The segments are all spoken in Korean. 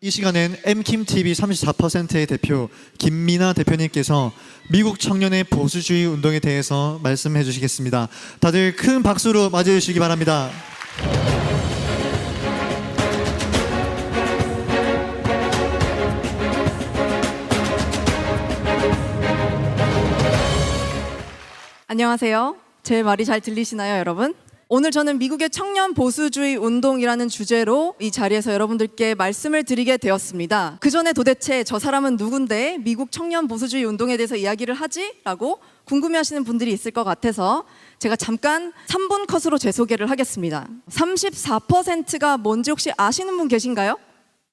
이 시간엔 엠킴TV 34%의 대표 김미나 대표님께서 미국 청년의 보수주의 운동에 대해서 말씀해 주시겠습니다. 다들 큰 박수로 맞이해 주시기 바랍니다. 안녕하세요. 제 말이 잘 들리시나요, 여러분? 오늘 저는 미국의 청년 보수주의 운동이라는 주제로 이 자리에서 여러분들께 말씀을 드리게 되었습니다. 그 전에 도대체 저 사람은 누군데 미국 청년 보수주의 운동에 대해서 이야기를 하지? 라고 궁금해하시는 분들이 있을 것 같아서 제가 잠깐 3분 컷으로 제 소개를 하겠습니다. 34%가 뭔지 혹시 아시는 분 계신가요?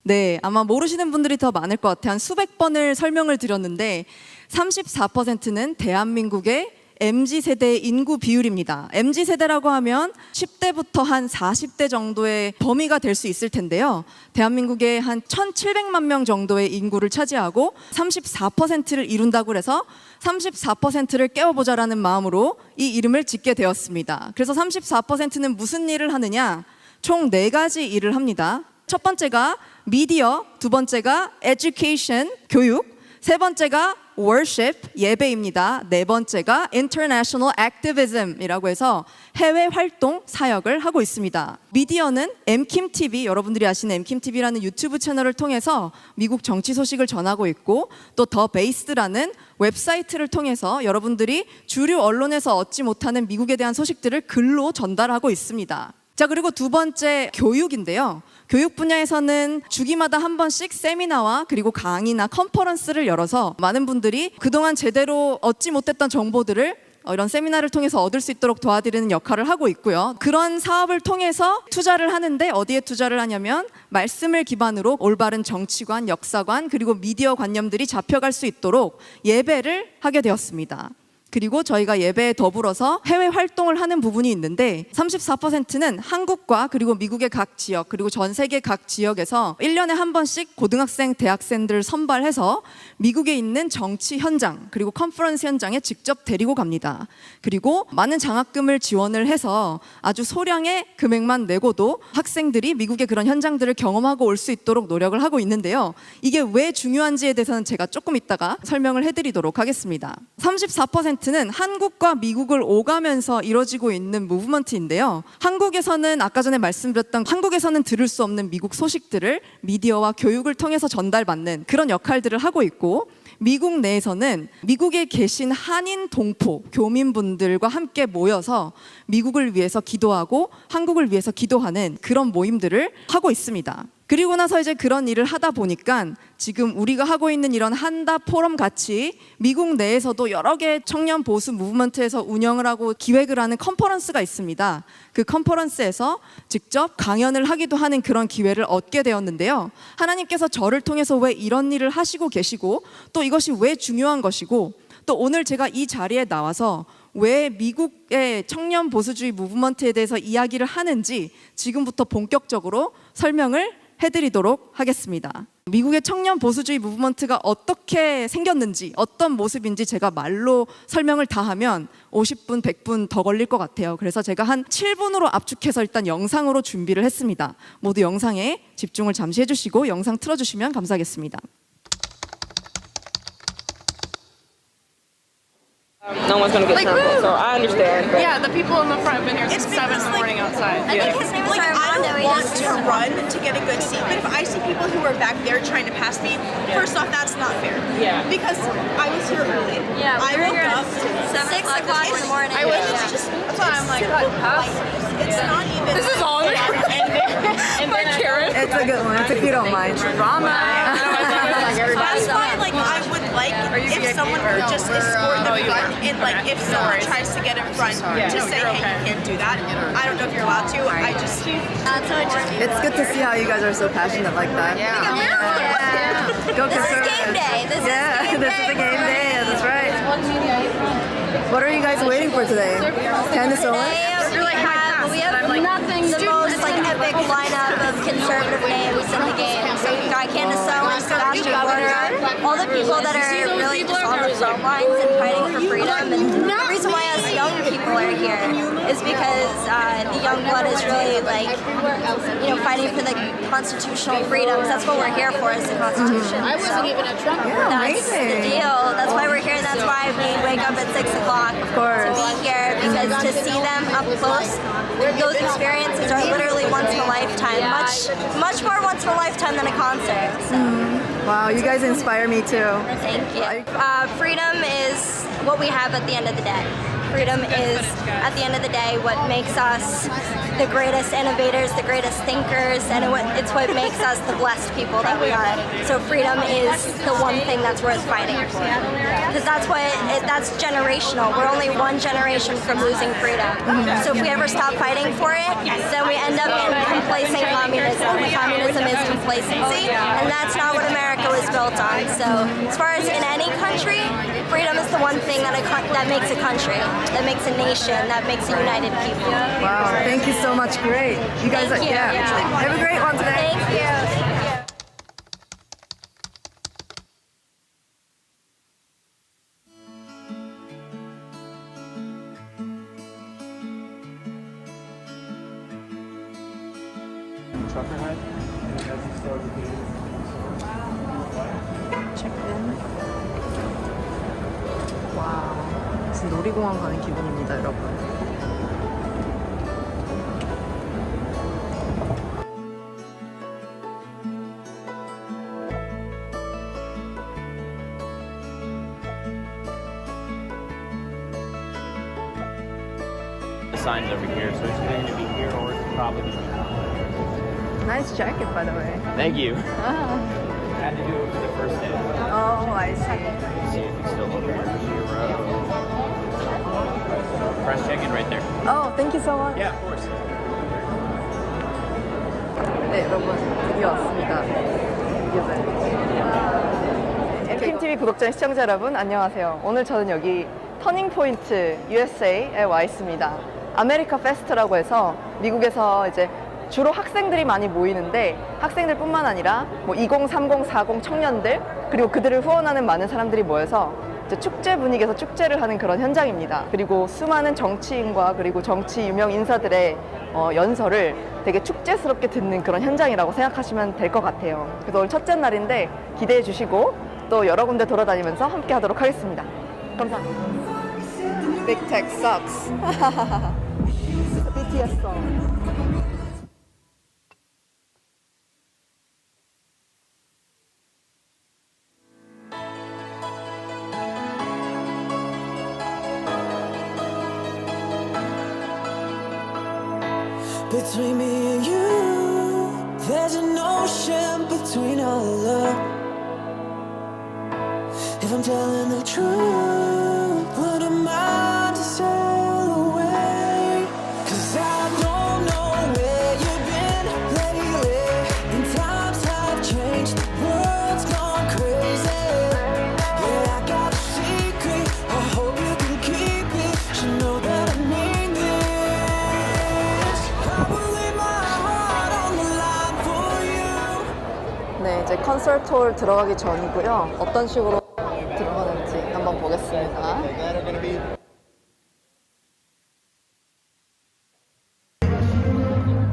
네, 아마 모르시는 분들이 더 많을 것 같아요. 한 수백 번을 설명을 드렸는데 34%는 대한민국의 MZ세대의 인구 비율입니다. MZ세대라고 하면 10대부터 한 40대 정도의 범위가 될 수 있을 텐데요. 대한민국의 한 1,700만 명 정도의 인구를 차지하고 34%를 이룬다고 해서 34%를 깨워보자라는 마음으로 이 이름을 짓게 되었습니다. 그래서 34%는 무슨 일을 하느냐? 총 4가지 일을 합니다. 첫 번째가 미디어, 두 번째가 education, 교육, 세 번째가 worship, 예배입니다. 네 번째가 international activism이라고 해서 해외 활동 사역을 하고 있습니다. 미디어는 엠킴TV, 여러분들이 아시는 엠킴TV라는 유튜브 채널을 통해서 미국 정치 소식을 전하고 있고 또 더 베이스드라는 웹사이트를 통해서 여러분들이 주류 언론에서 얻지 못하는 미국에 대한 소식들을 글로 전달하고 있습니다. 자, 그리고 두 번째 교육인데요. 교육 분야에서는 주기마다 한 번씩 세미나와 그리고 강의나 컨퍼런스를 열어서 많은 분들이 그동안 제대로 얻지 못했던 정보들을 이런 세미나를 통해서 얻을 수 있도록 도와드리는 역할을 하고 있고요. 그런 사업을 통해서 투자를 하는데 어디에 투자를 하냐면 말씀을 기반으로 올바른 정치관, 역사관 그리고 미디어 관념들이 잡혀갈 수 있도록 예배를 하게 되었습니다. 그리고 저희가 예배에 더불어서 해외 활동을 하는 부분이 있는데 34%는 한국과 그리고 미국의 각 지역 그리고 전 세계 각 지역에서 1년에 한 번씩 고등학생, 대학생들을 선발해서 미국에 있는 정치 현장 그리고 컨퍼런스 현장에 직접 데리고 갑니다. 그리고 많은 장학금을 지원을 해서 아주 소량의 금액만 내고도 학생들이 미국의 그런 현장들을 경험하고 올 수 있도록 노력을 하고 있는데요. 이게 왜 중요한지에 대해서는 제가 조금 이따가 설명을 해드리도록 하겠습니다. 34%는 한국과 미국을 오가면서 이루어지고 있는 무브먼트인데요. 한국에서는 아까 전에 말씀드렸던 한국에서는 들을 수 없는 미국 소식들을 미디어와 교육을 통해서 전달받는 그런 역할들을 하고 있고 미국 내에서는 미국에 계신 한인 동포, 교민분들과 함께 모여서 미국을 위해서 기도하고 한국을 위해서 기도하는 그런 모임들을 하고 있습니다. 그리고 나서 이제 그런 일을 하다 보니까 지금 우리가 하고 있는 이런 한다 포럼 같이 미국 내에서도 여러 개의 청년 보수 무브먼트에서 운영을 하고 기획을 하는 컨퍼런스가 있습니다. 그 컨퍼런스에서 직접 강연을 하기도 하는 그런 기회를 얻게 되었는데요. 하나님께서 저를 통해서 왜 이런 일을 하시고 계시고 또 이것이 왜 중요한 것이고 또 오늘 제가 이 자리에 나와서 왜 미국의 청년 보수주의 무브먼트에 대해서 이야기를 하는지 지금부터 본격적으로 설명을 해드리도록 하겠습니다. 미국의 청년 보수주의 무브먼트가 어떻게 생겼는지 어떤 모습인지 제가 말로 설명을 다 하면 50분, 100분 더 걸릴 것 같아요. 그래서 제가 한 7분으로 압축해서 일단 영상으로 준비를 했습니다. 모두 영상에 집중을 잠시 해주시고 영상 틀어주시면 감사하겠습니다. No one's gonna get trampled, so I understand. But Yeah, the people in the front have been here since 7 in the morning outside. I think his name is Like, I Armando. don't want to run to get a good seat, but if I see people who are back there trying to pass me, first off, that's not fair. Yeah. Because I was here early. Yeah, I we were woke here up. at 7 o'clock this morning. I was just. That's why I'm like, God, pass. It's not even. This is all. And then Karen. It's a good one. It's if you don't mind. Drama. That's why, like, I would like if someone could just escort the front, and like, if someone tries to get in front, to say, hey, you can't do that. I don't know if you're allowed to. I just. So it just It's good to see how you guys are so passionate like that. Go This is game day. This is game this is a day. game day. That's right. What are you guys waiting for today? Candace Owens? We have nothing the most like epic lineup of conservative names in the game. So we've got Candace Owens, Cory Booker, all the people that are really just on the front lines and fighting for freedom. And the reason why us young young people are here is because the young blood is really like, you know, fighting for the constitutional freedoms. That's what we're here for, is the Constitution. I wasn't even a Trump That's the deal. That's why we're here. That's why we wake up at 6 o'clock to be here, because to see them up close, those experiences are literally once in a lifetime. Much more once in a lifetime than a concert. So. Wow, you guys inspire me too. Thank you. Freedom is what we have at the end of the day. Freedom is, at the end of the day, what makes us the greatest innovators, the greatest thinkers, and it's what makes us the blessed people that we are. So freedom is the one thing that's worth fighting for. Because that's generational. We're only one generation from losing freedom. So if we ever stop fighting for it, then we end up in complacent communism. Communism is complacency, and that's not what America was built on. So as far as in any country, freedom is the one thing that makes a country, that makes a nation, that makes a united people. Wow, thank you so much. Great. You guys Thank you. have a great one today. Thank you. 와, 무슨 놀이공원 가는 기분입니다, 여러분. The sign's over here, so it's either going to be here or it's probably going to be. Nice jacket, by the way. Thank you. I had to do it for the first day. Oh, I see. See if it's still over here. Press check-in right there. Oh, thank you so much. Yeah, of course. 네, 여러분 드디어 왔습니다. 엠킴TV 구독자 시청자 여러분 안녕하세요. 오늘 저는 여기 터닝포인트 USA에 와 있습니다. 아메리카 페스트라고 해서 미국에서 이제 주로 학생들이 많이 모이는데, 학생들뿐만 아니라 뭐 20, 30, 40 청년들, 그리고 그들을 후원하는 많은 사람들이 모여서 이제 축제 분위기에서 축제를 하는 그런 현장입니다. 그리고 수많은 정치인과 그리고 정치 유명 인사들의 연설을 되게 축제스럽게 듣는 그런 현장이라고 생각하시면 될 것 같아요. 그래서 오늘 첫째 날인데 기대해 주시고 또 여러 군데 돌아다니면서 함께 하도록 하겠습니다. 감사합니다. Big Tech sucks. BTS song. Between me and you, there's an ocean between our love. If I'm telling the truth, what am I to sail away? 'Cause I don't know where you've been lately, and times have changed, the world's gone crazy. Yeah, I got a secret, I hope you can keep it. You know that I mean this. I will lay my heart on the line for you. 네, 이제 콘서트 홀 들어가기 전이고요. 어떤 식으로 들어가는지 한번 보겠습니다.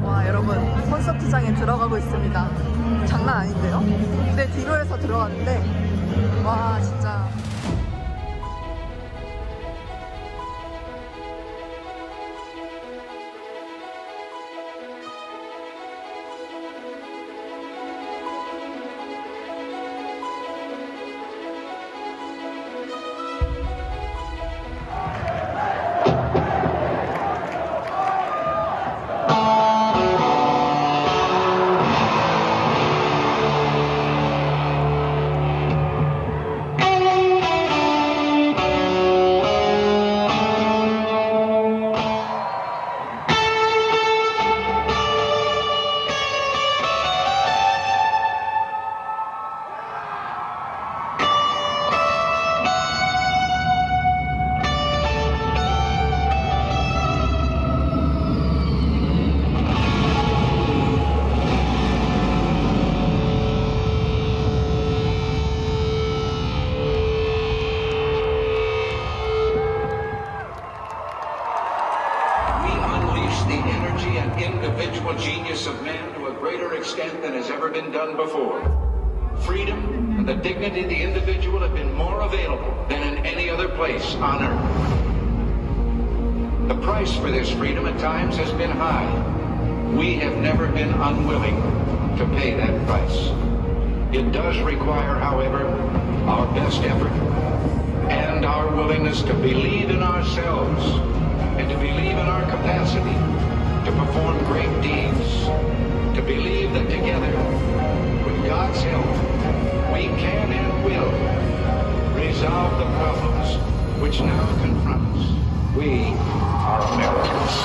와, 여러분 콘서트장에 들어가고 있습니다. 장난 아닌데요? 네, 뒤로 해서 들어가는데 와, 진짜 done before. Freedom and the dignity of the individual have been more available than in any other place on earth. The price for this freedom at times has been high. We have never been unwilling to pay that price. It does require, however, our best effort and our willingness to believe in ourselves and to believe in our capacity to perform great deeds, to believe that together, with God's help, we can and will resolve the problems which now confront us. We are Americans.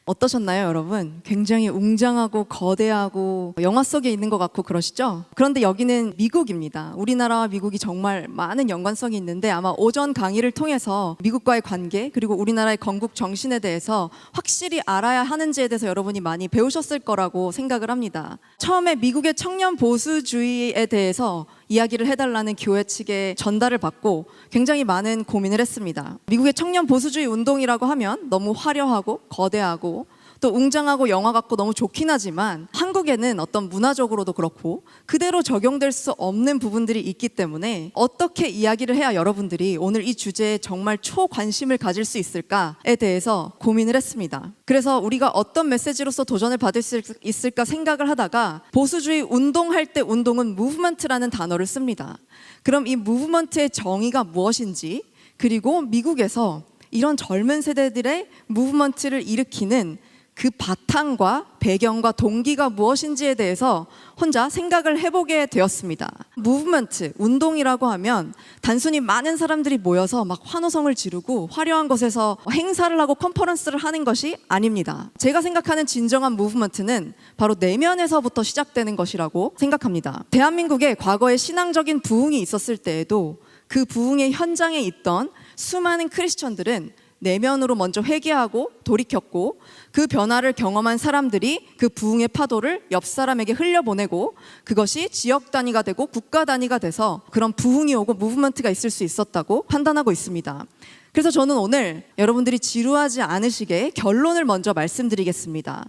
어떠셨나요, 여러분? 굉장히 웅장하고 거대하고 영화 속에 있는 것 같고 그러시죠? 그런데 여기는 미국입니다. 우리나라와 미국이 정말 많은 연관성이 있는데 아마 오전 강의를 통해서 미국과의 관계 그리고 우리나라의 건국 정신에 대해서 확실히 알아야 하는지에 대해서 여러분이 많이 배우셨을 거라고 생각을 합니다. 처음에 미국의 청년 보수주의에 대해서 이야기를 해달라는 교회 측의 전달을 받고 굉장히 많은 고민을 했습니다. 미국의 청년 보수주의 운동이라고 하면 너무 화려하고 거대하고 또 웅장하고 영화 같고 너무 좋긴 하지만 한국에는 어떤 문화적으로도 그렇고 그대로 적용될 수 없는 부분들이 있기 때문에 어떻게 이야기를 해야 여러분들이 오늘 이 주제에 정말 초관심을 가질 수 있을까에 대해서 고민을 했습니다. 그래서 우리가 어떤 메시지로서 도전을 받을 수 있을까 생각을 하다가 보수주의 운동할 때 운동은 무브먼트라는 단어를 씁니다. 그럼 이 무브먼트의 정의가 무엇인지 그리고 미국에서 이런 젊은 세대들의 무브먼트를 일으키는 그 바탕과 배경과 동기가 무엇인지에 대해서 혼자 생각을 해보게 되었습니다. 무브먼트, 운동이라고 하면 단순히 많은 사람들이 모여서 막 환호성을 지르고 화려한 곳에서 행사를 하고 컨퍼런스를 하는 것이 아닙니다. 제가 생각하는 진정한 무브먼트는 바로 내면에서부터 시작되는 것이라고 생각합니다. 대한민국에 과거에 신앙적인 부흥이 있었을 때에도 그 부흥의 현장에 있던 수많은 크리스천들은 내면으로 먼저 회개하고 돌이켰고 그 변화를 경험한 사람들이 그 부흥의 파도를 옆 사람에게 흘려보내고 그것이 지역 단위가 되고 국가 단위가 돼서 그런 부흥이 오고 무브먼트가 있을 수 있었다고 판단하고 있습니다. 그래서 저는 오늘 여러분들이 지루하지 않으시게 결론을 먼저 말씀드리겠습니다.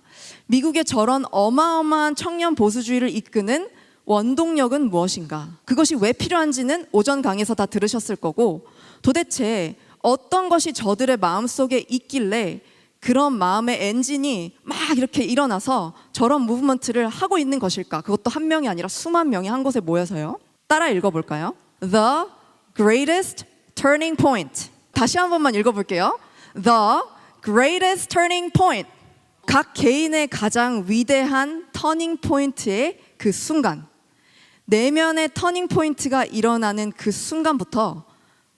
미국의 저런 어마어마한 청년 보수주의를 이끄는 원동력은 무엇인가? 그것이 왜 필요한지는 오전 강의에서 다 들으셨을 거고 도대체 어떤 것이 저들의 마음속에 있길래 그런 마음의 엔진이 막 이렇게 일어나서 저런 무브먼트를 하고 있는 것일까? 그것도 한 명이 아니라 수만 명이 한 곳에 모여서요. 따라 읽어볼까요? The greatest turning point. 다시 한 번만 읽어볼게요. The greatest turning point. 각 개인의 가장 위대한 터닝 포인트의 그 순간. 내면의 터닝 포인트가 일어나는 그 순간부터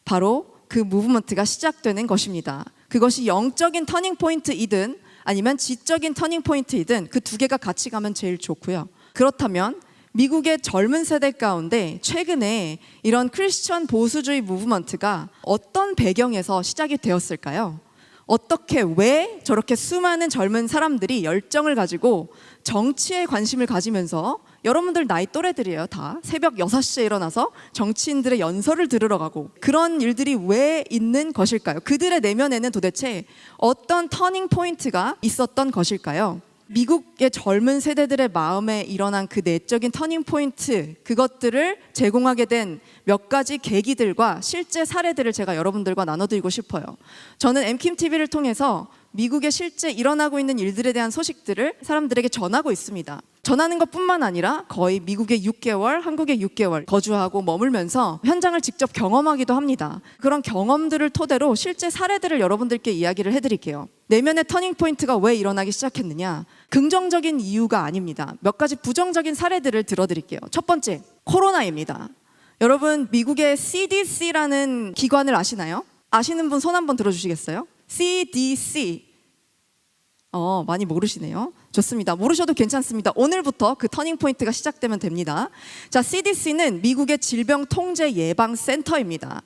바로 그 무브먼트가 시작되는 것입니다. 그것이 영적인 터닝 포인트이든 아니면 지적인 터닝 포인트이든 그 두 개가 같이 가면 제일 좋고요. 그렇다면 미국의 젊은 세대 가운데 최근에 이런 크리스천 보수주의 무브먼트가 어떤 배경에서 시작이 되었을까요? 어떻게 왜 저렇게 수많은 젊은 사람들이 열정을 가지고 정치에 관심을 가지면서 여러분들 나이 또래들이에요. 다 새벽 6시에 일어나서 정치인들의 연설을 들으러 가고 그런 일들이 왜 있는 것일까요? 그들의 내면에는 도대체 어떤 터닝 포인트가 있었던 것일까요? 미국의 젊은 세대들의 마음에 일어난 그 내적인 터닝 포인트 그것들을 제공하게 된 몇 가지 계기들과 실제 사례들을 제가 여러분들과 나눠드리고 싶어요. 저는 엠킴TV를 통해서 미국에 실제 일어나고 있는 일들에 대한 소식들을 사람들에게 전하고 있습니다. 전하는 것뿐만 아니라 거의 미국에 6개월, 한국에 6개월 거주하고 머물면서 현장을 직접 경험하기도 합니다. 그런 경험들을 토대로 실제 사례들을 여러분들께 이야기를 해드릴게요. 내면의 터닝 포인트가 왜 일어나기 시작했느냐? 긍정적인 이유가 아닙니다. 몇 가지 부정적인 사례들을 들어드릴게요. 첫 번째, 코로나입니다. 여러분 미국의 CDC라는 기관을 아시나요? 아시는 분 손 한번 들어주시겠어요? CDC. 많이 모르시네요. 좋습니다. 모르셔도 괜찮습니다. 오늘부터 그 터닝 포인트가 시작되면 됩니다. 자, CDC는 미국의 질병통제예방센터입니다.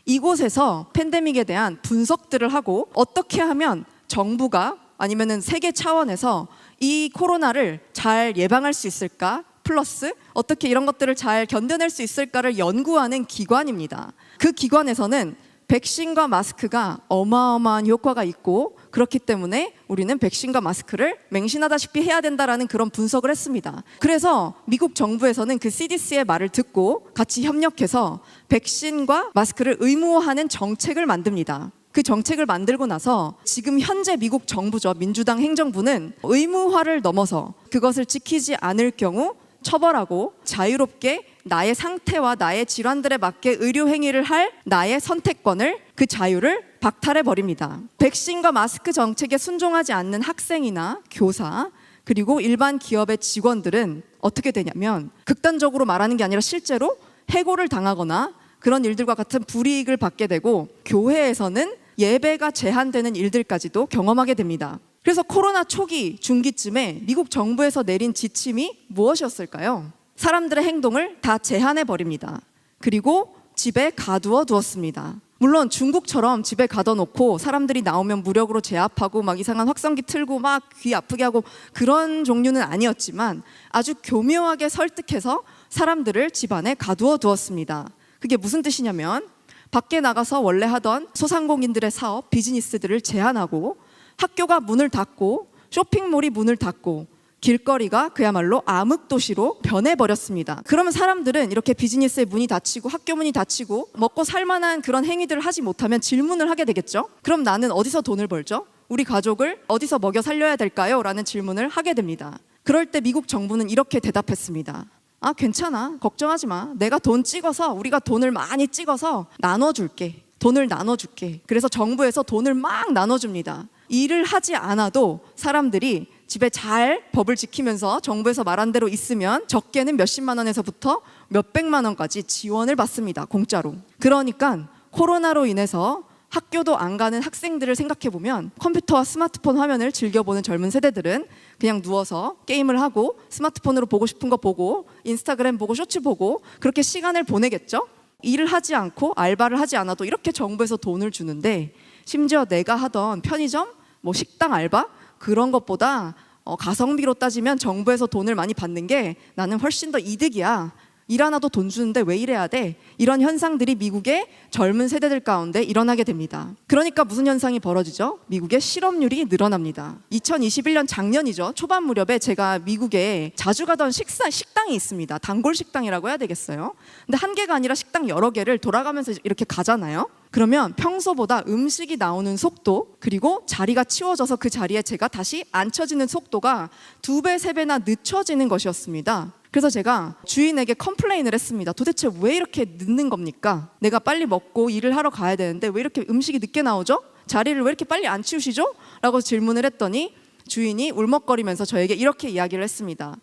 이곳에서 팬데믹에 대한 분석들을 하고 어떻게 하면 정부가 아니면은 세계 차원에서 이 코로나를 잘 예방할 수 있을까? 플러스 어떻게 이런 것들을 잘 견뎌낼 수 있을까를 연구하는 기관입니다. 그 기관에서는 백신과 마스크가 어마어마한 효과가 있고 그렇기 때문에 우리는 백신과 마스크를 맹신하다시피 해야 된다라는 그런 분석을 했습니다. 그래서 미국 정부에서는 그 CDC의 말을 듣고 같이 협력해서 백신과 마스크를 의무화하는 정책을 만듭니다. 그 정책을 만들고 나서 지금 현재 미국 정부죠. 민주당 행정부는 의무화를 넘어서 그것을 지키지 않을 경우 처벌하고 자유롭게 나의 상태와 나의 질환들에 맞게 의료 행위를 할 나의 선택권을, 그 자유를 박탈해 버립니다. 백신과 마스크 정책에 순종하지 않는 학생이나 교사 그리고 일반 기업의 직원들은 어떻게 되냐면, 극단적으로 말하는 게 아니라 실제로 해고를 당하거나 그런 일들과 같은 불이익을 받게 되고, 교회에서는 예배가 제한되는 일들까지도 경험하게 됩니다. 그래서 코로나 초기, 중기쯤에 미국 정부에서 내린 지침이 무엇이었을까요? 사람들의 행동을 다 제한해 버립니다. 그리고 집에 가두어 두었습니다. 물론 중국처럼 집에 가둬놓고 사람들이 나오면 무력으로 제압하고 막 이상한 확성기 틀고 막 귀 아프게 하고 그런 종류는 아니었지만 아주 교묘하게 설득해서 사람들을 집 안에 가두어 두었습니다. 그게 무슨 뜻이냐면, 밖에 나가서 원래 하던 소상공인들의 사업, 비즈니스들을 제한하고, 학교가 문을 닫고, 쇼핑몰이 문을 닫고, 길거리가 그야말로 암흑도시로 변해버렸습니다. 그러면 사람들은 이렇게 비즈니스의 문이 닫히고 학교 문이 닫히고 먹고 살만한 그런 행위들을 하지 못하면 질문을 하게 되겠죠. 그럼 나는 어디서 돈을 벌죠? 우리 가족을 어디서 먹여 살려야 될까요? 라는 질문을 하게 됩니다. 그럴 때 미국 정부는 이렇게 대답했습니다. 아, 괜찮아, 걱정하지 마. 내가 돈 찍어서, 우리가 돈을 많이 찍어서 나눠줄게. 돈을 나눠줄게. 그래서 정부에서 돈을 막 나눠줍니다. 일을 하지 않아도 사람들이 집에 잘 법을 지키면서 정부에서 말한 대로 있으면 적게는 몇십만 원에서부터 몇백만 원까지 지원을 받습니다. 공짜로. 그러니까 코로나로 인해서 학교도 안 가는 학생들을 생각해보면, 컴퓨터와 스마트폰 화면을 즐겨보는 젊은 세대들은 그냥 누워서 게임을 하고 스마트폰으로 보고 싶은 거 보고 인스타그램 보고 쇼츠 보고 그렇게 시간을 보내겠죠. 일을 하지 않고 알바를 하지 않아도 이렇게 정부에서 돈을 주는데, 심지어 내가 하던 편의점, 뭐 식당 알바 그런 것보다 가성비로 따지면 정부에서 돈을 많이 받는 게 나는 훨씬 더 이득이야. 일 하나도 돈 주는데 왜 이래야 돼? 이런 현상들이 미국의 젊은 세대들 가운데 일어나게 됩니다. 그러니까 무슨 현상이 벌어지죠? 미국의 실업률이 늘어납니다. 2021년 작년이죠. 초반 무렵에 제가 미국에 자주 가던 식당이 있습니다. 단골 식당이라고 해야 되겠어요. 근데 한 개가 아니라 식당 여러 개를 돌아가면서 이렇게 가잖아요. 그러면 평소보다 음식이 나오는 속도, 그리고 자리가 치워져서 그 자리에 제가 다시 앉혀지는 속도가 2배, 3배나 늦춰지는 것이었습니다. 그래서 제가 주인에게 컴플레인을 했습니다. 도대체 왜 이렇게 늦는 겁니까? 내가 빨리 먹고 일을 하러 가야 되는데 왜 이렇게 음식이 늦게 나오죠? 자리를 왜 이렇게 빨리 안 치우시죠? 라고 질문을 했더니 주인이 울먹거리면서 저에게 이렇게 이야기를 했습니다.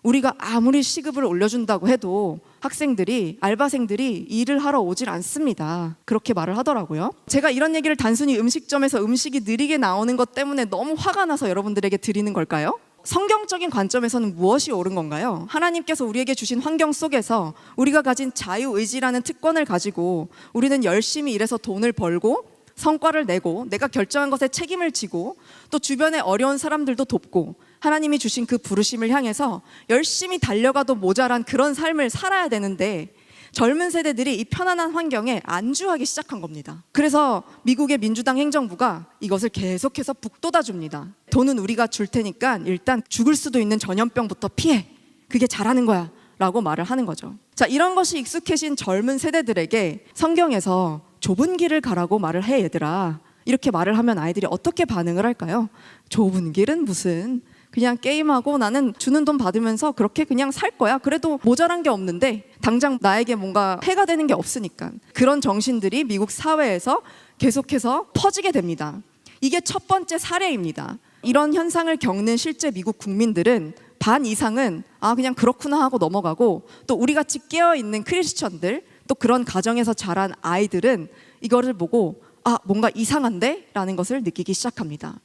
우리가 아무리 시급을 올려준다고 해도 학생들이, 알바생들이 일을 하러 오질 않습니다. 그렇게 말을 하더라고요. 제가 이런 얘기를 단순히 음식점에서 음식이 느리게 나오는 것 때문에 너무 화가 나서 여러분들에게 드리는 걸까요? 성경적인 관점에서는 무엇이 옳은 건가요? 하나님께서 우리에게 주신 환경 속에서 우리가 가진 자유의지라는 특권을 가지고 우리는 열심히 일해서 돈을 벌고 성과를 내고 내가 결정한 것에 책임을 지고 또 주변의 어려운 사람들도 돕고 하나님이 주신 그 부르심을 향해서 열심히 달려가도 모자란 그런 삶을 살아야 되는데, 젊은 세대들이 이 편안한 환경에 안주하기 시작한 겁니다. 그래서 미국의 민주당 행정부가 이것을 계속해서 북돋아 줍니다. 돈은 우리가 줄 테니까 일단 죽을 수도 있는 전염병부터 피해. 그게 잘하는 거야 라고 말을 하는 거죠. 자, 이런 것이 익숙해진 젊은 세대들에게 성경에서 좁은 길을 가라고 말을 해, 얘들아. 이렇게 말을 하면 아이들이 어떻게 반응을 할까요? 좁은 길은 무슨, 그냥 게임하고 나는 주는 돈 받으면서 그렇게 그냥 살 거야. 그래도 모자란 게 없는데 당장 나에게 뭔가 해가 되는 게 없으니까. 그런 정신들이 미국 사회에서 계속해서 퍼지게 됩니다. 이게 첫 번째 사례입니다. 이런 현상을 겪는 실제 미국 국민들은 반 이상은 아, 그냥 그렇구나 하고 넘어가고, 또 우리같이 깨어있는 크리스천들, 또 그런 가정에서 자란 아이들은 이거를 보고 아, 뭔가 이상한데? 라는 것을 느끼기 시작합니다.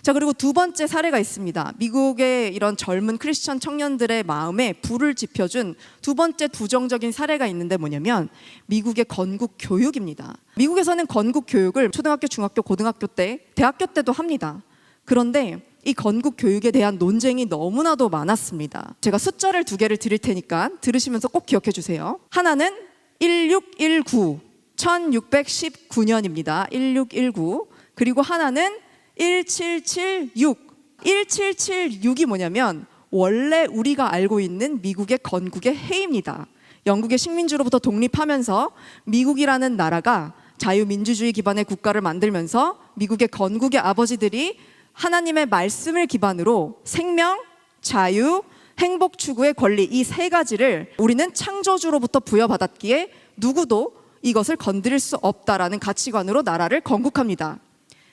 자, 그리고 두 번째 사례가 있습니다. 미국의 이런 젊은 크리스천 청년들의 마음에 불을 지펴준 두 번째 부정적인 사례가 있는데 뭐냐면 미국의 건국 교육입니다. 미국에서는 건국 교육을 초등학교, 중학교, 고등학교 때, 대학교 때도 합니다. 그런데 이 건국 교육에 대한 논쟁이 너무나도 많았습니다. 제가 숫자를 2개를 드릴 테니까 들으시면서 꼭 기억해 주세요. 하나는 1619, 1619년입니다. 1619. 그리고 하나는 1776. 1776이 뭐냐면 원래 우리가 알고 있는 미국의 건국의 해입니다. 영국의 식민지로부터 독립하면서 미국이라는 나라가 자유민주주의 기반의 국가를 만들면서 미국의 건국의 아버지들이 하나님의 말씀을 기반으로 생명, 자유, 행복 추구의 권리 이 세 가지를 우리는 창조주로부터 부여받았기에 누구도 이것을 건드릴 수 없다라는 가치관으로 나라를 건국합니다.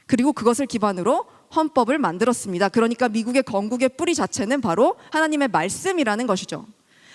그리고 그것을 기반으로 헌법을 만들었습니다. 그러니까 미국의 건국의 뿌리 자체는 바로 하나님의 말씀이라는 것이죠.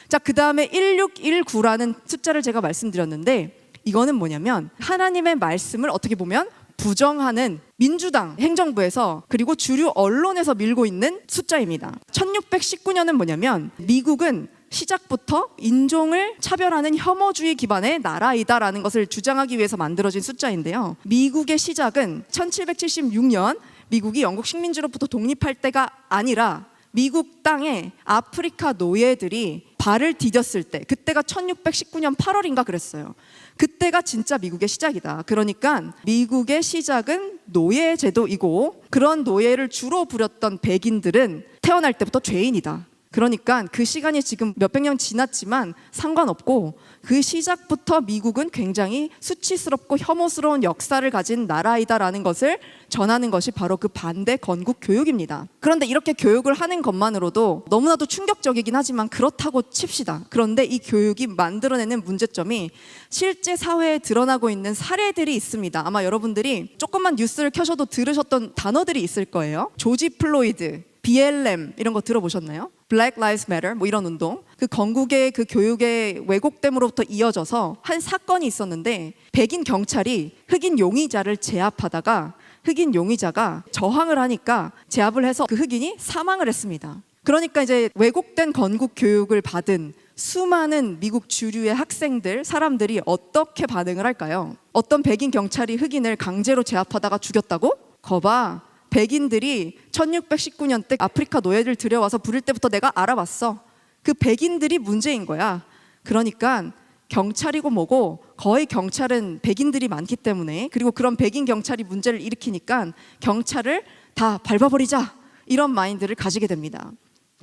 자, 그 다음에 1619라는 숫자를 제가 말씀드렸는데 이거는 뭐냐면 하나님의 말씀을 어떻게 보면 부정하는 민주당 행정부에서 그리고 주류 언론에서 밀고 있는 숫자입니다. 1619년은 뭐냐면 미국은 시작부터 인종을 차별하는 혐오주의 기반의 나라이다라는 것을 주장하기 위해서 만들어진 숫자인데요. 미국의 시작은 1776년 미국이 영국 식민지로부터 독립할 때가 아니라 미국 땅에 아프리카 노예들이 발을 디뎠을 때, 그때가 1619년 8월인가 그랬어요. 그때가 진짜 미국의 시작이다. 그러니까 미국의 시작은 노예 제도이고 그런 노예를 주로 부렸던 백인들은 태어날 때부터 죄인이다. 그러니까 그 시간이 지금 몇백 년 지났지만 상관없고 그 시작부터 미국은 굉장히 수치스럽고 혐오스러운 역사를 가진 나라이다라는 것을 전하는 것이 바로 그 반대 건국 교육입니다. 그런데 이렇게 교육을 하는 것만으로도 너무나도 충격적이긴 하지만 그렇다고 칩시다. 그런데 이 교육이 만들어내는 문제점이 실제 사회에 드러나고 있는 사례들이 있습니다. 아마 여러분들이 조금만 뉴스를 켜셔도 들으셨던 단어들이 있을 거예요. 조지 플로이드, BLM 이런 거 들어보셨나요? Black Lives Matter 뭐 이런 운동. 그 건국의 그 교육의 왜곡됨으로부터 이어져서 한 사건이 있었는데 백인 경찰이 흑인 용의자를 제압하다가 흑인 용의자가 저항을 하니까 제압을 해서 그 흑인이 사망을 했습니다. 그러니까 이제 왜곡된 건국 교육을 받은 수많은 미국 주류의 학생들, 사람들이 어떻게 반응을 할까요? 어떤 백인 경찰이 흑인을 강제로 제압하다가 죽였다고? 거봐. 백인들이 1619년 때 아프리카 노예를 들여와서 부릴 때부터 내가 알아봤어. 그 백인들이 문제인 거야. 그러니까 경찰이고 뭐고 거의 경찰은 백인들이 많기 때문에 그리고 그런 백인 경찰이 문제를 일으키니까 경찰을 다 밟아버리자 이런 마인드를 가지게 됩니다.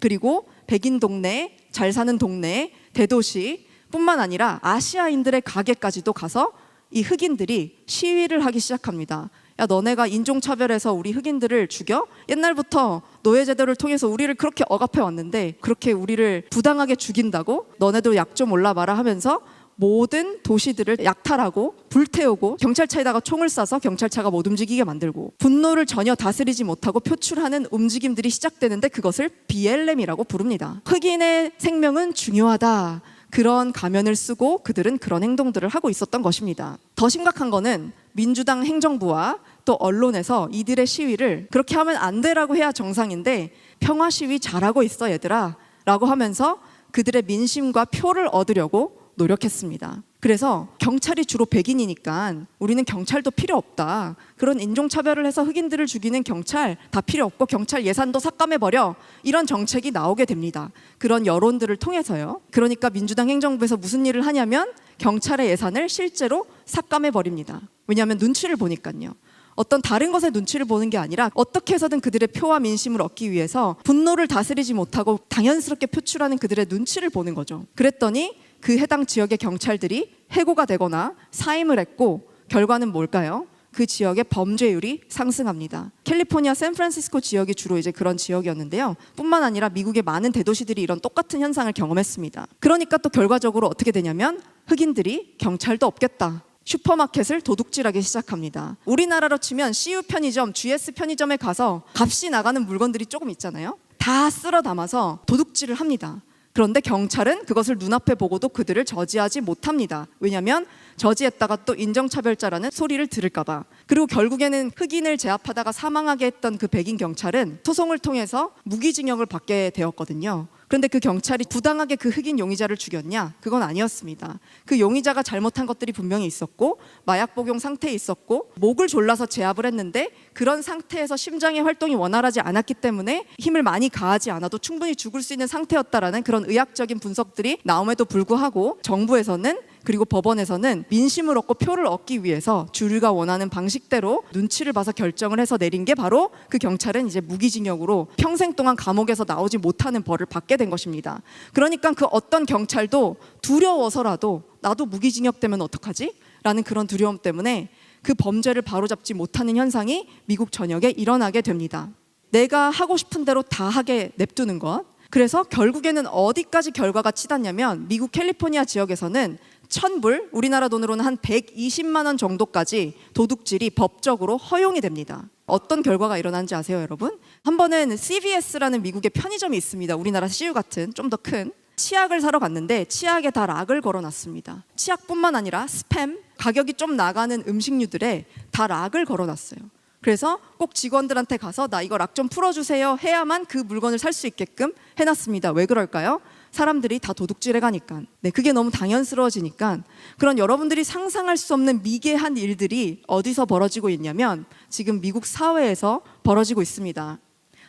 그리고 백인 동네, 잘 사는 동네, 대도시 뿐만 아니라 아시아인들의 가게까지도 가서 이 흑인들이 시위를 하기 시작합니다. 야, 너네가 인종차별해서 우리 흑인들을 죽여? 옛날부터 노예제도를 통해서 우리를 그렇게 억압해 왔는데 그렇게 우리를 부당하게 죽인다고? 너네도 약 좀 올라봐라 하면서 모든 도시들을 약탈하고 불태우고 경찰차에다가 총을 쏴서 경찰차가 못 움직이게 만들고 분노를 전혀 다스리지 못하고 표출하는 움직임들이 시작되는데 그것을 BLM이라고 부릅니다. 흑인의 생명은 중요하다. 그런 가면을 쓰고 그들은 그런 행동들을 하고 있었던 것입니다. 더 심각한 거는 민주당 행정부와 또 언론에서 이들의 시위를 그렇게 하면 안 되라고 해야 정상인데 평화 시위 잘하고 있어 얘들아 라고 하면서 그들의 민심과 표를 얻으려고 노력했습니다. 그래서 경찰이 주로 백인이니까 우리는 경찰도 필요 없다. 그런 인종차별을 해서 흑인들을 죽이는 경찰 다 필요 없고 경찰 예산도 삭감해버려. 이런 정책이 나오게 됩니다. 그런 여론들을 통해서요. 그러니까 민주당 행정부에서 무슨 일을 하냐면 경찰의 예산을 실제로 삭감해버립니다. 왜냐하면 눈치를 보니까요. 어떤 다른 것에 눈치를 보는 게 아니라 어떻게 해서든 그들의 표와 민심을 얻기 위해서 분노를 다스리지 못하고 당연스럽게 표출하는 그들의 눈치를 보는 거죠. 그랬더니 그 해당 지역의 경찰들이 해고가 되거나 사임을 했고 결과는 뭘까요? 그 지역의 범죄율이 상승합니다. 캘리포니아 샌프란시스코 지역이 주로 이제 그런 지역이었는데요. 뿐만 아니라 미국의 많은 대도시들이 이런 똑같은 현상을 경험했습니다. 그러니까 또 결과적으로 어떻게 되냐면 흑인들이 경찰도 없겠다. 슈퍼마켓을 도둑질하기 시작합니다. 우리나라로 치면 CU 편의점, GS 편의점에 가서 값이 나가는 물건들이 조금 있잖아요. 다 쓸어 담아서 도둑질을 합니다. 그런데 경찰은 그것을 눈앞에 보고도 그들을 저지하지 못합니다. 왜냐하면 저지했다가 또 인종차별자라는 소리를 들을까 봐. 그리고 결국에는 흑인을 제압하다가 사망하게 했던 그 백인 경찰은 소송을 통해서 무기징역을 받게 되었거든요. 그런데 그 경찰이 부당하게 그 흑인 용의자를 죽였냐? 그건 아니었습니다. 그 용의자가 잘못한 것들이 분명히 있었고 마약 복용 상태에 있었고 목을 졸라서 제압을 했는데 그런 상태에서 심장의 활동이 원활하지 않았기 때문에 힘을 많이 가하지 않아도 충분히 죽을 수 있는 상태였다라는 그런 의학적인 분석들이 나옴에도 불구하고 정부에서는 그리고 법원에서는 민심을 얻고 표를 얻기 위해서 주류가 원하는 방식대로 눈치를 봐서 결정을 해서 내린 게 바로 그 경찰은 이제 무기징역으로 평생 동안 감옥에서 나오지 못하는 벌을 받게 된 것입니다. 그러니까 그 어떤 경찰도 두려워서라도 나도 무기징역 되면 어떡하지? 라는 그런 두려움 때문에 그 범죄를 바로잡지 못하는 현상이 미국 전역에 일어나게 됩니다. 내가 하고 싶은 대로 다 하게 냅두는 것. 그래서 결국에는 어디까지 결과가 치닫냐면 미국 캘리포니아 지역에서는 1,000불, 우리나라 돈으로는 한 120만 원 정도까지 도둑질이 법적으로 허용이 됩니다. 어떤 결과가 일어난지 아세요, 여러분? 한 번은 CVS라는 미국의 편의점이 있습니다. 우리나라 CU 같은 좀 더 큰. 치약을 사러 갔는데 치약에 다 락을 걸어놨습니다. 치약뿐만 아니라 스팸, 가격이 좀 나가는 음식류들에 다 락을 걸어놨어요. 그래서 꼭 직원들한테 가서 나 이거 락 좀 풀어주세요 해야만 그 물건을 살 수 있게끔 해놨습니다. 왜 그럴까요? 사람들이 다 도둑질해 가니까. 네, 그게 너무 당연스러워지니까 그런 여러분들이 상상할 수 없는 미개한 일들이 어디서 벌어지고 있냐면 지금 미국 사회에서 벌어지고 있습니다.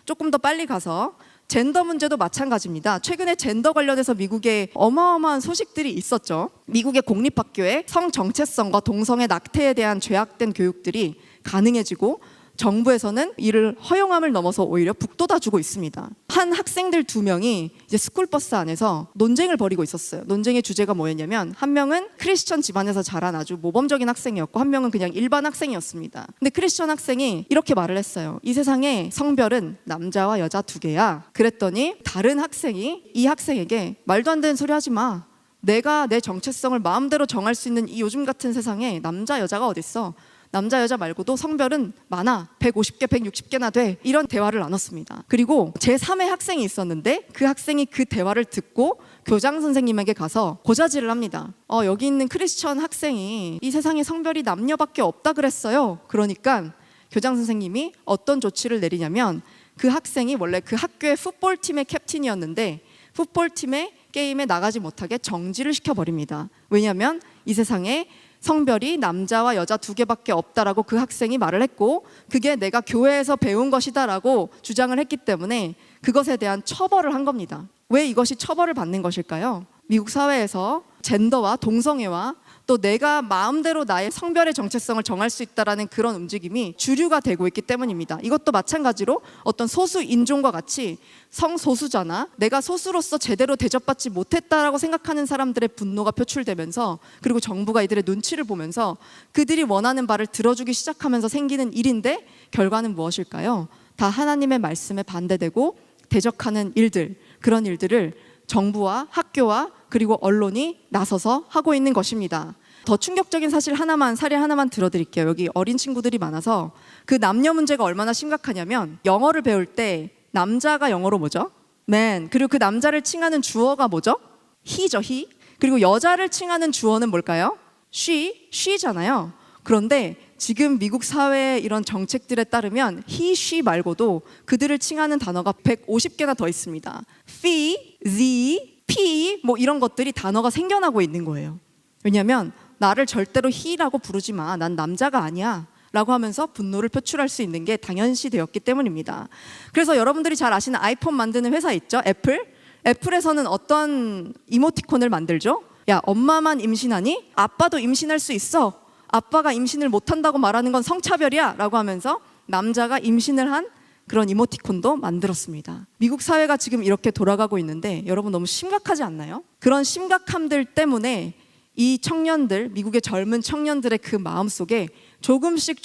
조금 더 빨리 가서 젠더 문제도 마찬가지입니다. 최근에 젠더 관련해서 미국에 어마어마한 소식들이 있었죠. 미국의 공립학교에 성 정체성과 동성애 낙태에 대한 죄악된 교육들이 가능해지고 정부에서는 이를 허용함을 넘어서 오히려 북돋아주고 있습니다. 한 학생들 2명이 이제 스쿨버스 안에서 논쟁을 벌이고 있었어요. 논쟁의 주제가 뭐였냐면 한 명은 크리스천 집안에서 자란 아주 모범적인 학생이었고 한 명은 그냥 일반 학생이었습니다. 근데 크리스천 학생이 이렇게 말을 했어요. 이 세상에 성별은 남자와 여자 2개야. 그랬더니 다른 학생이 이 학생에게 말도 안 되는 소리 하지 마. 내가 내 정체성을 마음대로 정할 수 있는 이 요즘 같은 세상에 남자 여자가 어딨어. 남자 여자 말고도 성별은 많아. 150개 160개나 돼. 이런 대화를 나눴습니다. 그리고 제3의 학생이 있었는데 그 학생이 그 대화를 듣고 교장 선생님에게 가서 고자질을 합니다. 여기 있는 크리스천 학생이 이 세상에 성별이 남녀밖에 없다 그랬어요. 그러니까 교장 선생님이 어떤 조치를 내리냐면 그 학생이 원래 그 학교의 풋볼팀의 캡틴이었는데 풋볼팀의 게임에 나가지 못하게 정지를 시켜버립니다. 왜냐하면 이 세상에 성별이 남자와 여자 2개밖에 없다라고 그 학생이 말을 했고 그게 내가 교회에서 배운 것이다라고 주장을 했기 때문에 그것에 대한 처벌을 한 겁니다. 왜 이것이 처벌을 받는 것일까요? 미국 사회에서 젠더와 동성애와 또 내가 마음대로 나의 성별의 정체성을 정할 수 있다라는 그런 움직임이 주류가 되고 있기 때문입니다. 이것도 마찬가지로 어떤 소수 인종과 같이 성소수자나 내가 소수로서 제대로 대접받지 못했다라고 생각하는 사람들의 분노가 표출되면서 그리고 정부가 이들의 눈치를 보면서 그들이 원하는 바를 들어주기 시작하면서 생기는 일인데 결과는 무엇일까요? 다 하나님의 말씀에 반대되고 대적하는 일들, 그런 일들을 정부와 학교와 그리고 언론이 나서서 하고 있는 것입니다. 더 충격적인 사실 사례 하나만 들어드릴게요. 여기 어린 친구들이 많아서 그 남녀 문제가 얼마나 심각하냐면 영어를 배울 때 남자가 영어로 뭐죠? man. 그리고 그 남자를 칭하는 주어가 뭐죠? he죠, he. 그리고 여자를 칭하는 주어는 뭘까요? she잖아요. 그런데 지금 미국 사회의 이런 정책들에 따르면 he, she 말고도 그들을 칭하는 단어가 150개나 더 있습니다. fee, the, p 뭐 이런 것들이 단어가 생겨나고 있는 거예요. 왜냐하면 나를 절대로 he라고 부르지 마. 난 남자가 아니야. 라고 하면서 분노를 표출할 수 있는 게 당연시 되었기 때문입니다. 그래서 여러분들이 잘 아시는 아이폰 만드는 회사 있죠? 애플? 애플에서는 어떤 이모티콘을 만들죠? 야, 엄마만 임신하니? 아빠도 임신할 수 있어. 아빠가 임신을 못한다고 말하는 건 성차별이야 라고 하면서 남자가 임신을 한 그런 이모티콘도 만들었습니다. 미국 사회가 지금 이렇게 돌아가고 있는데 여러분 너무 심각하지 않나요? 그런 심각함들 때문에 이 청년들, 미국의 젊은 청년들의 그 마음속에 조금씩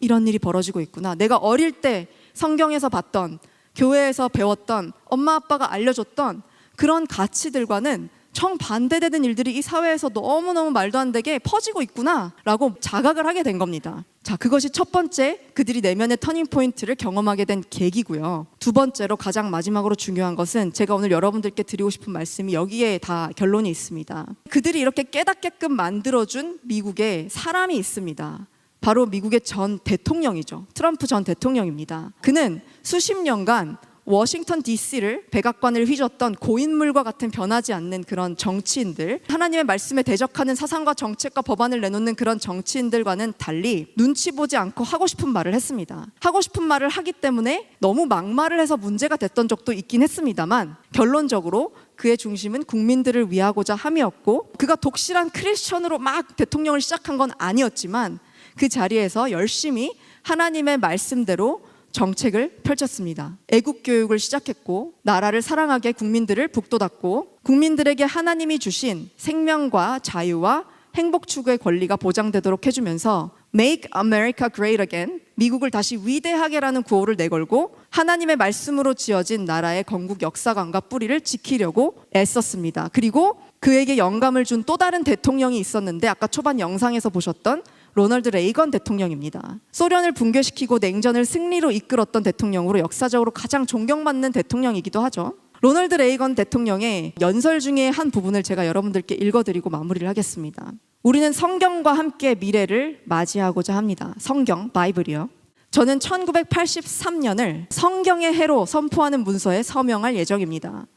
이런 일이 벌어지고 있구나. 내가 어릴 때 성경에서 봤던, 교회에서 배웠던, 엄마 아빠가 알려줬던 그런 가치들과는 정반대되는 일들이 이 사회에서 너무너무 말도 안 되게 퍼지고 있구나 라고 자각을 하게 된 겁니다. 자, 그것이 첫 번째 그들이 내면의 터닝 포인트를 경험하게 된 계기고요. 두 번째로 가장 마지막으로 중요한 것은 제가 오늘 여러분들께 드리고 싶은 말씀이 여기에 다 결론이 있습니다. 그들이 이렇게 깨닫게끔 만들어준 미국에 사람이 있습니다. 바로 미국의 전 대통령이죠. 트럼프 전 대통령입니다. 그는 수십 년간 워싱턴 DC를 백악관을 휘젓던 고인물과 같은 변하지 않는 그런 정치인들, 하나님의 말씀에 대적하는 사상과 정책과 법안을 내놓는 그런 정치인들과는 달리 눈치 보지 않고 하고 싶은 말을 했습니다. 하고 싶은 말을 하기 때문에 너무 막말을 해서 문제가 됐던 적도 있긴 했습니다만 결론적으로 그의 중심은 국민들을 위하고자 함이었고, 그가 독실한 크리스천으로 막 대통령을 시작한 건 아니었지만 그 자리에서 열심히 하나님의 말씀대로 정책을 펼쳤습니다. 애국 교육을 시작했고, 나라를 사랑하게 국민들을 북돋았고, 국민들에게 하나님이 주신 생명과 자유와 행복 추구의 권리가 보장되도록 해주면서 Make America Great Again, 미국을 다시 위대하게라는 구호를 내걸고 하나님의 말씀으로 지어진 나라의 건국 역사관과 뿌리를 지키려고 애썼습니다. 그리고 그에게 영감을 준 또 다른 대통령이 있었는데, 아까 초반 영상에서 보셨던 로널드 레이건 대통령입니다. 소련을 붕괴시키고 냉전을 승리로 이끌었던 대통령으로 역사적으로 가장 존경받는 대통령이기도 하죠. 로널드 레이건 대통령의 연설 중에 한 부분을 제가 여러분들께 읽어드리고 마무리를 하겠습니다. 우리는 성경과 함께 미래를 맞이하고자 합니다. 성경, 바이블이요. 저는 1983년을 성경의 해로 선포하는 문서에 서명할 예정입니다.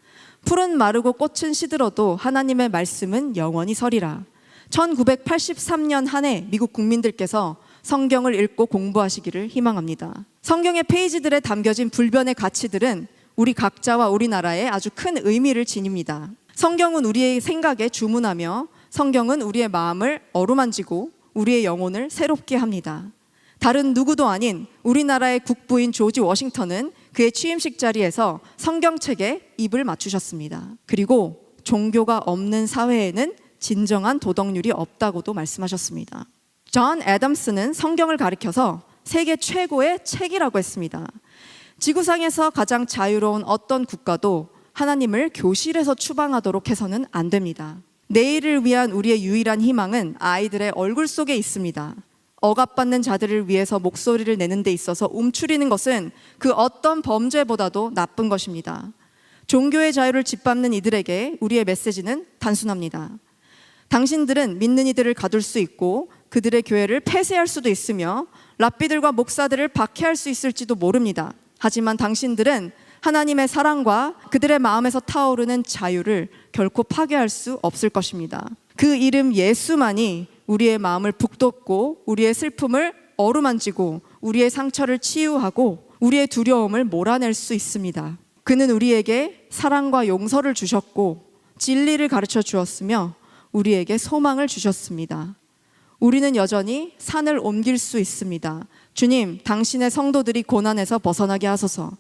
풀은 마르고 꽃은 시들어도 하나님의 말씀은 영원히 서리라. 1983년 한 해 미국 국민들께서 성경을 읽고 공부하시기를 희망합니다. 성경의 페이지들에 담겨진 불변의 가치들은 우리 각자와 우리나라에 아주 큰 의미를 지닙니다. 성경은 우리의 생각에 주문하며, 성경은 우리의 마음을 어루만지고 우리의 영혼을 새롭게 합니다. 다른 누구도 아닌 우리나라의 국부인 조지 워싱턴은 그의 취임식 자리에서 성경책에 입을 맞추셨습니다. 그리고 종교가 없는 사회에는 진정한 도덕률이 없다고도 말씀하셨습니다. 존 애덤스는 성경을 가리켜서 세계 최고의 책이라고 했습니다. 지구상에서 가장 자유로운 어떤 국가도 하나님을 교실에서 추방하도록 해서는 안 됩니다. 내일을 위한 우리의 유일한 희망은 아이들의 얼굴 속에 있습니다. 억압받는 자들을 위해서 목소리를 내는 데 있어서 움츠리는 것은 그 어떤 범죄보다도 나쁜 것입니다. 종교의 자유를 짓밟는 이들에게 우리의 메시지는 단순합니다. 당신들은 믿는 이들을 가둘 수 있고 그들의 교회를 폐쇄할 수도 있으며 랍비들과 목사들을 박해할 수 있을지도 모릅니다. 하지만 당신들은 하나님의 사랑과 그들의 마음에서 타오르는 자유를 결코 파괴할 수 없을 것입니다. 그 이름 예수만이 우리의 마음을 북돋고 우리의 슬픔을 어루만지고 우리의 상처를 치유하고 우리의 두려움을 몰아낼 수 있습니다. 그는 우리에게 사랑과 용서를 주셨고 진리를 가르쳐 주었으며 우리에게 소망을 주셨습니다. 우리는 여전히 산을 옮길 수 있습니다. 주님, 당신의 성도들이 고난에서 벗어나게 하소서.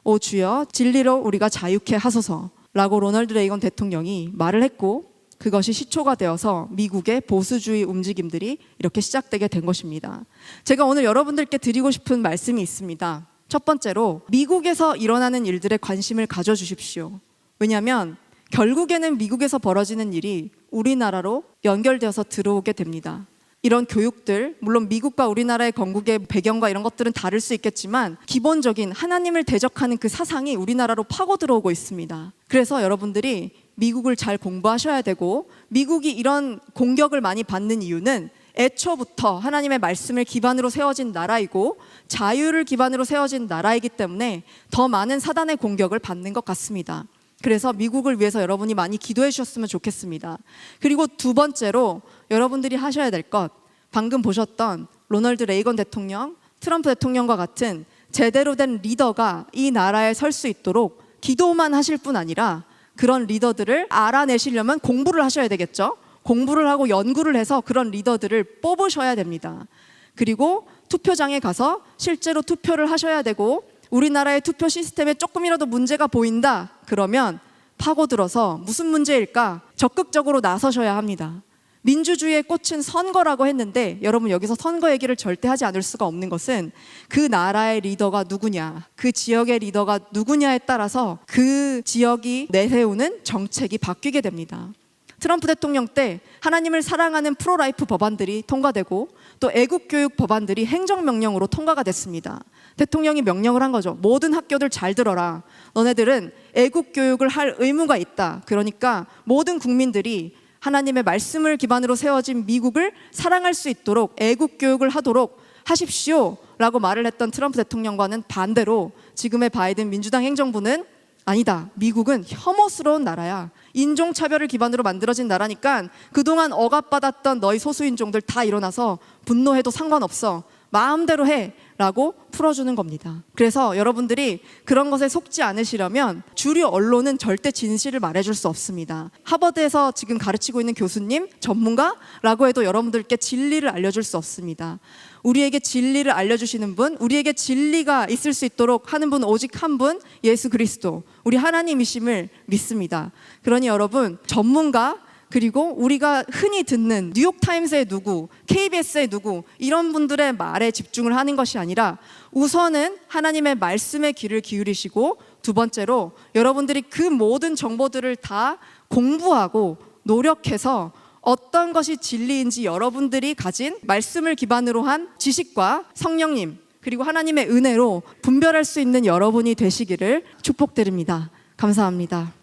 오 주여, 진리로 우리가 자유케 하소서 라고 로널드 레이건 대통령이 말을 했고, 그것이 시초가 되어서 미국의 보수주의 움직임들이 이렇게 시작되게 된 것입니다. 제가 오늘 여러분들께 드리고 싶은 말씀이 있습니다. 첫 번째로, 미국에서 일어나는 일들에 관심을 가져주십시오. 왜냐하면 결국에는 미국에서 벌어지는 일이 우리나라로 연결되어서 들어오게 됩니다. 이런 교육들, 물론 미국과 우리나라의 건국의 배경과 이런 것들은 다를 수 있겠지만 기본적인 하나님을 대적하는 그 사상이 우리나라로 파고 들어오고 있습니다. 그래서 여러분들이 미국을 잘 공부하셔야 되고, 미국이 이런 공격을 많이 받는 이유는 애초부터 하나님의 말씀을 기반으로 세워진 나라이고 자유를 기반으로 세워진 나라이기 때문에 더 많은 사단의 공격을 받는 것 같습니다. 그래서 미국을 위해서 여러분이 많이 기도해 주셨으면 좋겠습니다. 그리고 두 번째로 여러분들이 하셔야 될 것, 방금 보셨던 로널드 레이건 대통령, 트럼프 대통령과 같은 제대로 된 리더가 이 나라에 설 수 있도록 기도만 하실 뿐 아니라 그런 리더들을 알아내시려면 공부를 하셔야 되겠죠. 공부를 하고 연구를 해서 그런 리더들을 뽑으셔야 됩니다. 그리고 투표장에 가서 실제로 투표를 하셔야 되고, 우리나라의 투표 시스템에 조금이라도 문제가 보인다 그러면 파고들어서 무슨 문제일까 적극적으로 나서셔야 합니다. 민주주의의 꽃은 선거라고 했는데, 여러분 여기서 선거 얘기를 절대 하지 않을 수가 없는 것은 그 나라의 리더가 누구냐, 그 지역의 리더가 누구냐에 따라서 그 지역이 내세우는 정책이 바뀌게 됩니다. 트럼프 대통령 때 하나님을 사랑하는 프로라이프 법안들이 통과되고 또 애국교육 법안들이 행정명령으로 통과가 됐습니다. 대통령이 명령을 한 거죠. 모든 학교들 잘 들어라. 너네들은 애국교육을 할 의무가 있다. 그러니까 모든 국민들이 하나님의 말씀을 기반으로 세워진 미국을 사랑할 수 있도록 애국교육을 하도록 하십시오라고 말을 했던 트럼프 대통령과는 반대로 지금의 바이든 민주당 행정부는 아니다. 미국은 혐오스러운 나라야. 인종차별을 기반으로 만들어진 나라니까 그동안 억압받았던 너희 소수인종들 다 일어나서 분노해도 상관없어. 마음대로 해. 라고 풀어주는 겁니다. 그래서 여러분들이 그런 것에 속지 않으시려면 주류 언론은 절대 진실을 말해줄 수 없습니다. 하버드에서 지금 가르치고 있는 교수님, 전문가라고 해도 여러분들께 진리를 알려줄 수 없습니다. 우리에게 진리를 알려주시는 분, 우리에게 진리가 있을 수 있도록 하는 분 오직 한 분, 예수 그리스도, 우리 하나님이심을 믿습니다. 그러니 여러분, 전문가 그리고 우리가 흔히 듣는 뉴욕타임스의 누구, KBS의 누구 이런 분들의 말에 집중을 하는 것이 아니라 우선은 하나님의 말씀에 귀를 기울이시고 두 번째로 여러분들이 그 모든 정보들을 다 공부하고 노력해서 어떤 것이 진리인지 여러분들이 가진 말씀을 기반으로 한 지식과 성령님 그리고 하나님의 은혜로 분별할 수 있는 여러분이 되시기를 축복드립니다. 감사합니다.